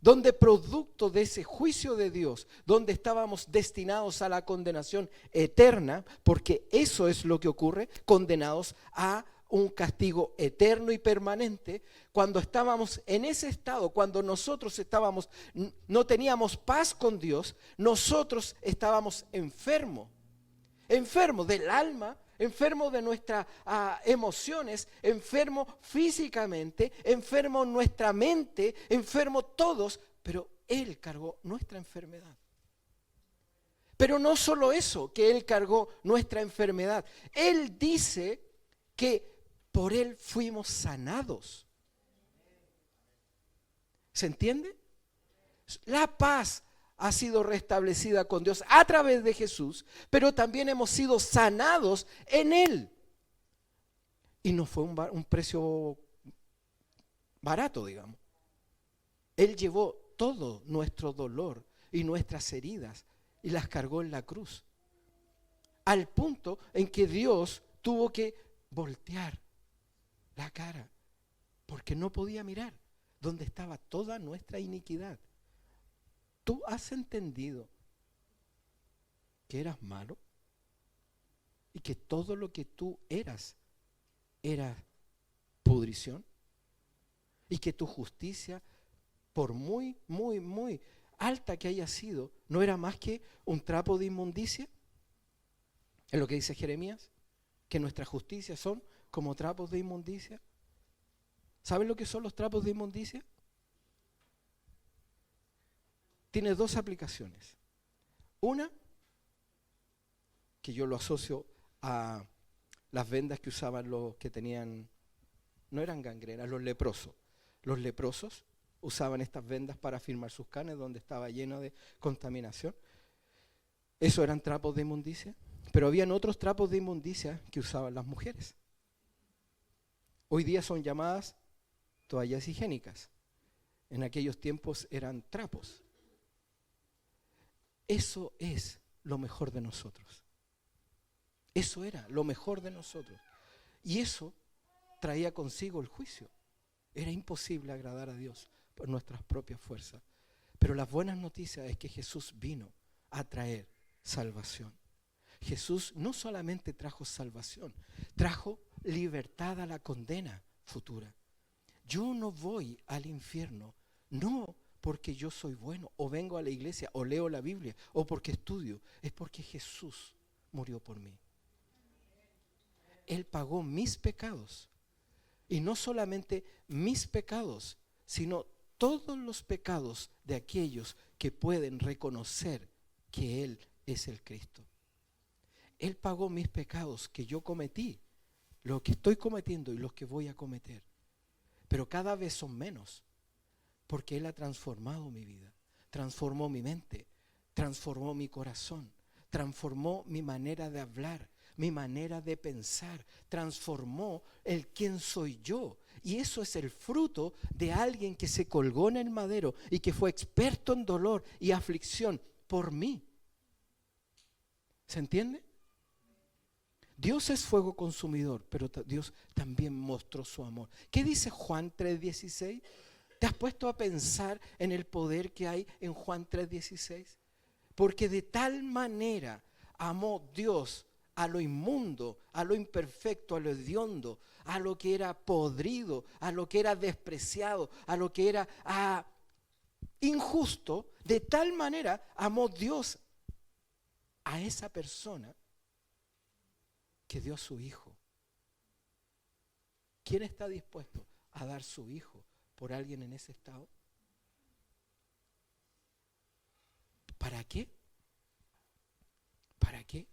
[SPEAKER 1] donde producto de ese juicio de Dios, donde estábamos destinados a la condenación eterna, porque eso es lo que ocurre, condenados a un castigo eterno y permanente. Cuando estábamos en ese estado, cuando nosotros no teníamos paz con Dios, nosotros estábamos enfermos del alma, enfermos de nuestras emociones, enfermos físicamente, enfermos nuestra mente, enfermos todos, pero Él cargó nuestra enfermedad. Pero no solo eso, que Él cargó nuestra enfermedad. Él dice que por Él fuimos sanados. ¿Se entiende? La paz ha sido restablecida con Dios a través de Jesús, pero también hemos sido sanados en Él. Y no fue un precio barato, digamos. Él llevó todo nuestro dolor y nuestras heridas y las cargó en la cruz. Al punto en que Dios tuvo que voltear la cara, porque no podía mirar donde estaba toda nuestra iniquidad. ¿Tú has entendido que eras malo? Y que todo lo que tú eras era pudrición. Y que tu justicia, por muy, muy, muy alta que haya sido, no era más que un trapo de inmundicia. Es lo que dice Jeremías, que nuestras justicias son como trapos de inmundicia. ¿Saben lo que son los trapos de inmundicia? Tiene dos aplicaciones. Una, que yo lo asocio a las vendas que usaban los que tenían, no eran gangrenas, los leprosos. Los leprosos usaban estas vendas para firmar sus carnes donde estaba lleno de contaminación. Eso eran trapos de inmundicia. Pero habían otros trapos de inmundicia que usaban las mujeres. Hoy día son llamadas toallas higiénicas. En aquellos tiempos eran trapos. Eso es lo mejor de nosotros. Eso era lo mejor de nosotros. Y eso traía consigo el juicio. Era imposible agradar a Dios por nuestras propias fuerzas. Pero las buenas noticias es que Jesús vino a traer salvación. Jesús no solamente trajo salvación, trajo libertad a la condena futura. Yo no voy al infierno, no porque yo soy bueno, o vengo a la iglesia, o leo la Biblia, o porque estudio. Es porque Jesús murió por mí. Él pagó mis pecados. Y no solamente mis pecados, sino todos los pecados de aquellos que pueden reconocer que Él es el Cristo. Él pagó mis pecados que yo cometí, lo que estoy cometiendo y los que voy a cometer. Pero cada vez son menos, porque Él ha transformado mi vida, transformó mi mente, transformó mi corazón, transformó mi manera de hablar, mi manera de pensar, transformó el quién soy yo. Y eso es el fruto de alguien que se colgó en el madero y que fue experto en dolor y aflicción por mí. ¿Se entiende? Dios es fuego consumidor, pero Dios también mostró su amor. ¿Qué dice Juan 3:16? ¿Te has puesto a pensar en el poder que hay en Juan 3:16? Porque de tal manera amó Dios a lo inmundo, a lo imperfecto, a lo hediondo, a lo que era podrido, a lo que era despreciado, a lo que era injusto. De tal manera amó Dios a esa persona que dio a su hijo. ¿Quién está dispuesto a dar su hijo por alguien en ese estado? ¿Para qué? ¿Para qué?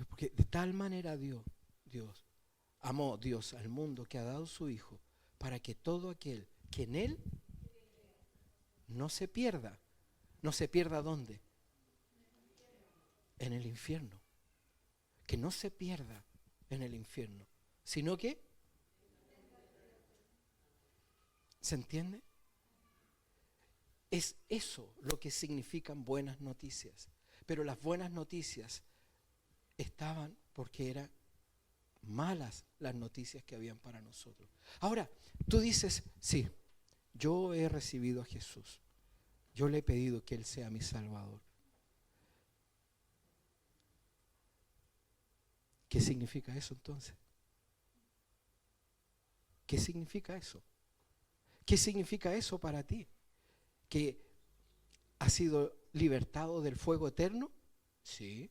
[SPEAKER 1] Porque de tal manera amó Dios al mundo que ha dado su hijo para que todo aquel que en él no se pierda. ¿No se pierda dónde? En el infierno. Que no se pierda en el infierno, sino que, ¿se entiende? Es eso lo que significan buenas noticias. Pero las buenas noticias estaban porque eran malas las noticias que habían para nosotros. Ahora, tú dices, sí, yo he recibido a Jesús. Yo le he pedido que Él sea mi Salvador. ¿Qué significa eso entonces? ¿Qué significa eso? ¿Qué significa eso para ti? ¿Que has sido libertado del fuego eterno? Sí.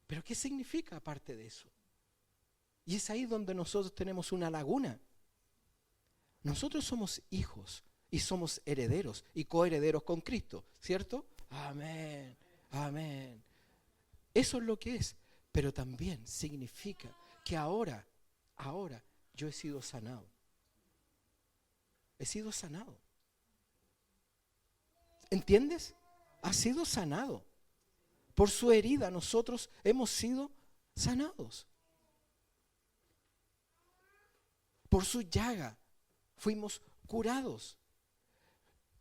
[SPEAKER 1] ¿Pero qué significa aparte de eso? Y es ahí donde nosotros tenemos una laguna. Nosotros somos hijos y somos herederos y coherederos con Cristo, ¿cierto? Amén, amén. Eso es lo que es. Pero también significa que ahora yo he sido sanado. He sido sanado. ¿Entiendes? Ha sido sanado. Por su herida nosotros hemos sido sanados. Por su llaga fuimos curados.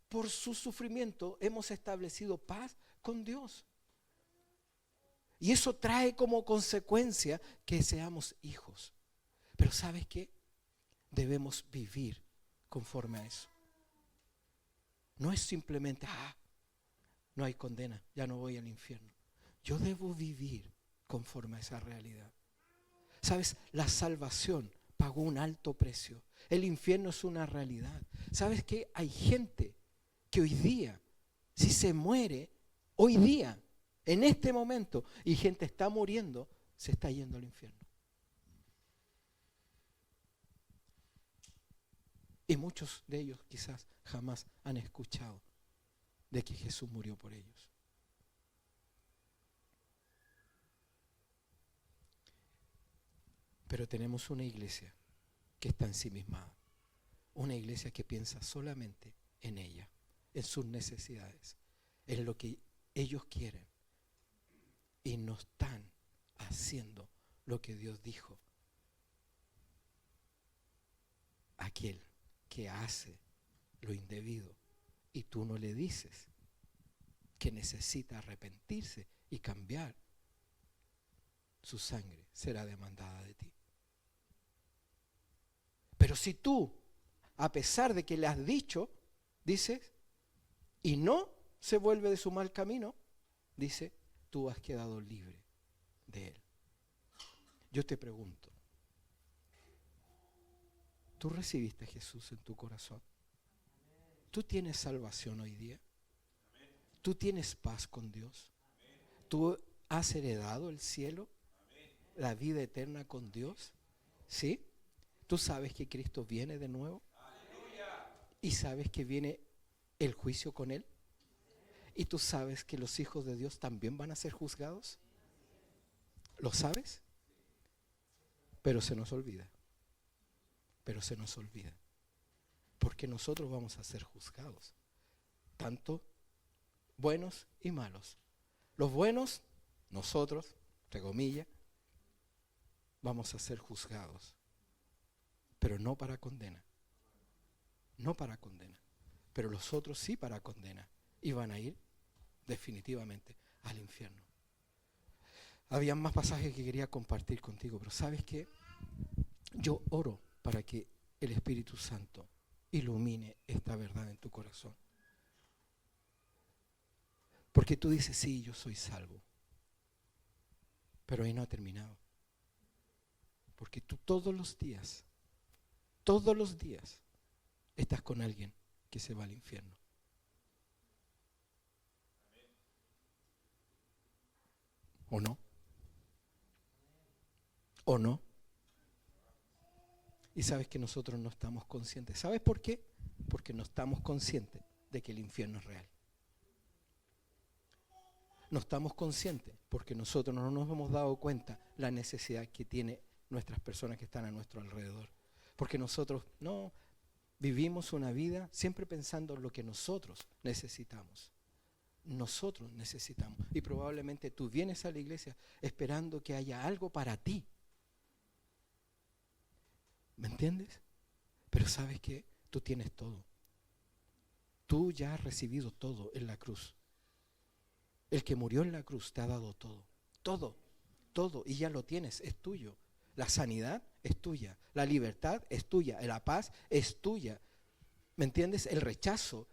[SPEAKER 1] Por su sufrimiento hemos establecido paz con Dios. Y eso trae como consecuencia que seamos hijos. Pero ¿sabes qué? Debemos vivir conforme a eso. No es simplemente, no hay condena, ya no voy al infierno. Yo debo vivir conforme a esa realidad. ¿Sabes? La salvación pagó un alto precio. El infierno es una realidad. ¿Sabes qué? Hay gente que hoy día, si se muere, hoy día, en este momento, y gente está muriendo, se está yendo al infierno. Y muchos de ellos quizás jamás han escuchado de que Jesús murió por ellos. Pero tenemos una iglesia que está ensimismada. Una iglesia que piensa solamente en ella, en sus necesidades, en lo que ellos quieren. Y no están haciendo lo que Dios dijo. Aquel que hace lo indebido y tú no le dices que necesita arrepentirse y cambiar, su sangre será demandada de ti. Pero si tú, a pesar de que le has dicho, dices, y no se vuelve de su mal camino, dice, tú has quedado libre de él. Yo te pregunto, ¿tú recibiste a Jesús en tu corazón? ¿Tú tienes salvación hoy día? ¿Tú tienes paz con Dios? ¿Tú has heredado el cielo? ¿La vida eterna con Dios? ¿Sí? ¿Tú sabes que Cristo viene de nuevo? ¿Y sabes que viene el juicio con Él? ¿Y tú sabes que los hijos de Dios también van a ser juzgados? ¿Lo sabes? Pero se nos olvida. Pero se nos olvida. Porque nosotros vamos a ser juzgados. Tanto buenos y malos. Los buenos, nosotros, entre comillas, vamos a ser juzgados. Pero no para condena. No para condena. Pero los otros sí para condena. Y van a ir definitivamente al infierno. Había más pasajes que quería compartir contigo, pero ¿sabes qué? Yo oro para que el Espíritu Santo ilumine esta verdad en tu corazón. Porque tú dices, sí, yo soy salvo. Pero ahí no ha terminado. Porque tú todos los días, estás con alguien que se va al infierno. ¿O no? ¿O no? Y sabes que nosotros no estamos conscientes. ¿Sabes por qué? Porque no estamos conscientes de que el infierno es real. No estamos conscientes porque nosotros no nos hemos dado cuenta la necesidad que tienen nuestras personas que están a nuestro alrededor. Porque nosotros no vivimos una vida siempre pensando en lo que nosotros necesitamos. Nosotros necesitamos. Y probablemente tú vienes a la iglesia esperando que haya algo para ti. ¿Me entiendes? Pero ¿sabes qué? Tú tienes todo. Tú ya has recibido todo en la cruz. El que murió en la cruz te ha dado todo. Todo, todo. Y ya lo tienes, es tuyo. La sanidad es tuya. La libertad es tuya. La paz es tuya. ¿Me entiendes? El rechazo,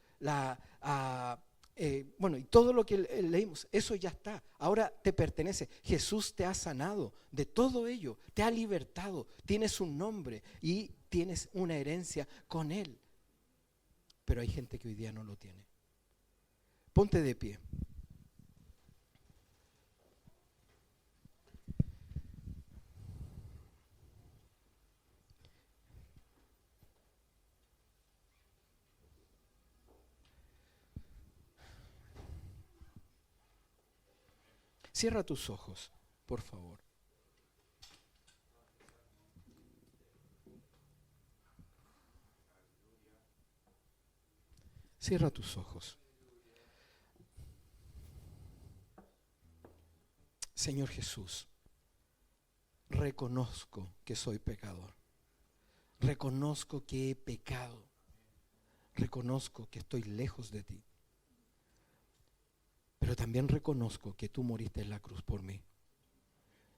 [SPEAKER 1] y todo lo que leímos, eso ya está. Ahora te pertenece. Jesús te ha sanado de todo ello. Te ha libertado. Tienes un nombre y tienes una herencia con Él. Pero hay gente que hoy día no lo tiene. Ponte de pie. Cierra tus ojos, por favor. Cierra tus ojos. Señor Jesús, reconozco que soy pecador. Reconozco que he pecado. Reconozco que estoy lejos de ti. Pero también reconozco que tú moriste en la cruz por mí.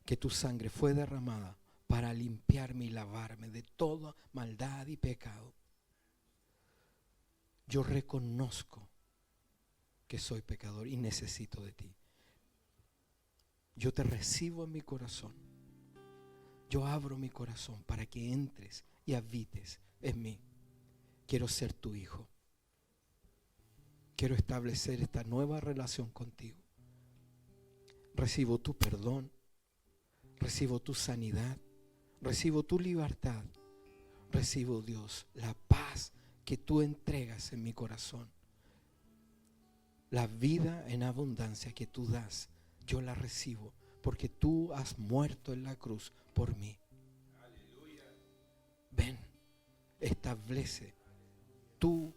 [SPEAKER 1] Que tu sangre fue derramada para limpiarme y lavarme de toda maldad y pecado. Yo reconozco que soy pecador y necesito de ti. Yo te recibo en mi corazón. Yo abro mi corazón para que entres y habites en mí. Quiero ser tu hijo. Quiero establecer esta nueva relación contigo. Recibo tu perdón. Recibo tu sanidad. Recibo tu libertad. Recibo, Dios, la paz que tú entregas en mi corazón. La vida en abundancia que tú das, yo la recibo porque tú has muerto en la cruz por mí. Ven, establece tu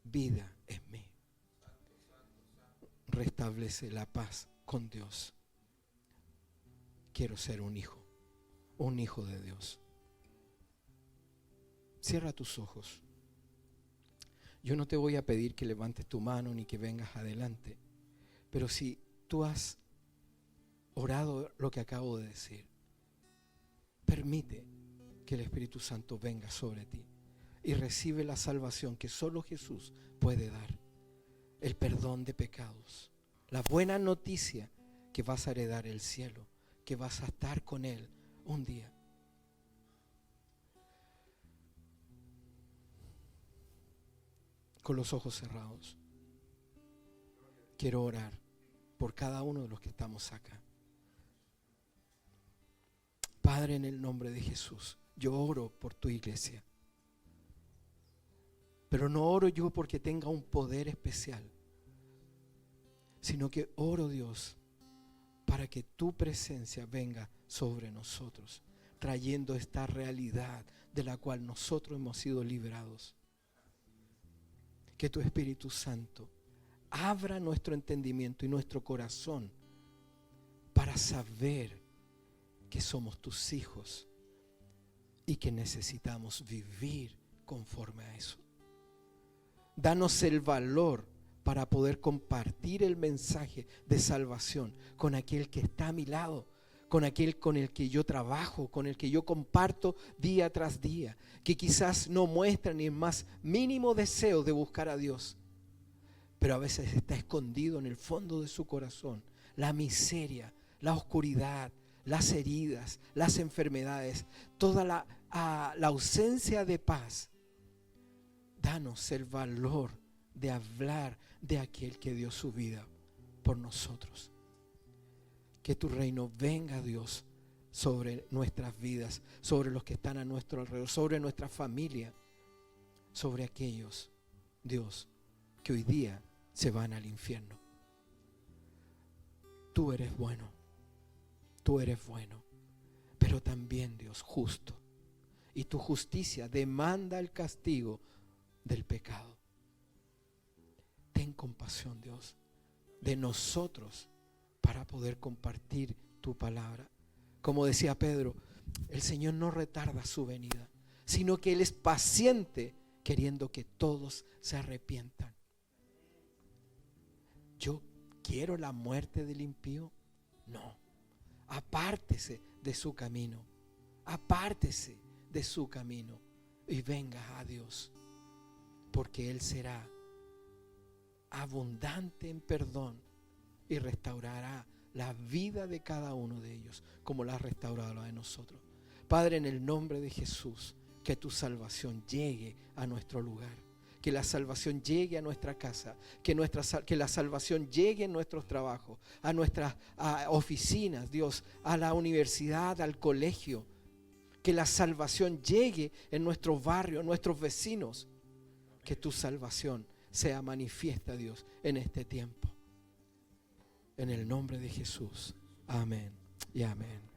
[SPEAKER 1] vida en mí. Restablece la paz con Dios. Quiero ser un hijo de Dios. Cierra tus ojos. Yo no te voy a pedir que levantes tu mano ni que vengas adelante, pero si tú has orado lo que acabo de decir, permite que el Espíritu Santo venga sobre ti y recibe la salvación que solo Jesús puede dar, el perdón de pecados, la buena noticia que vas a heredar el cielo, que vas a estar con Él un día. con los ojos cerrados. Quiero orar por cada uno de los que estamos acá. Padre, en el nombre de Jesús, yo oro por tu iglesia. Pero no oro yo porque tenga un poder especial, sino que oro, Dios, para que tu presencia venga sobre nosotros, trayendo esta realidad de la cual nosotros hemos sido liberados. Que tu Espíritu Santo abra nuestro entendimiento y nuestro corazón para saber que somos tus hijos y que necesitamos vivir conforme a eso. Danos el valor para poder compartir el mensaje de salvación con aquel que está a mi lado, con aquel con el que yo trabajo, con el que yo comparto día tras día, que quizás no muestra ni el más mínimo deseo de buscar a Dios, pero a veces está escondido en el fondo de su corazón la miseria, la oscuridad, las heridas, las enfermedades, toda la ausencia de paz. Danos el valor de hablar de aquel que dio su vida por nosotros. Que tu reino venga, Dios, sobre nuestras vidas, sobre los que están a nuestro alrededor, sobre nuestra familia, sobre aquellos, Dios, que hoy día se van al infierno. Tú eres bueno, pero también, Dios, justo. Y tu justicia demanda el castigo del pecado. Ten compasión, Dios, de nosotros para poder compartir tu palabra. Como decía Pedro, el Señor no retarda su venida, sino que Él es paciente, queriendo que todos se arrepientan. ¿Yo quiero la muerte del impío? No. Apártese de su camino. Apártese de su camino y venga a Dios, porque Él será abundante en perdón y restaurará la vida de cada uno de ellos como la ha restaurado la de nosotros. Padre, en el nombre de Jesús, que tu salvación llegue a nuestro lugar, que la salvación llegue a nuestra casa, que la salvación llegue en nuestros trabajos, a nuestras oficinas, Dios, a la universidad, al colegio, que la salvación llegue en nuestros barrios, en nuestros vecinos, que tu salvación sea manifiesta, Dios, en este tiempo. En el nombre de Jesús. Amén y amén.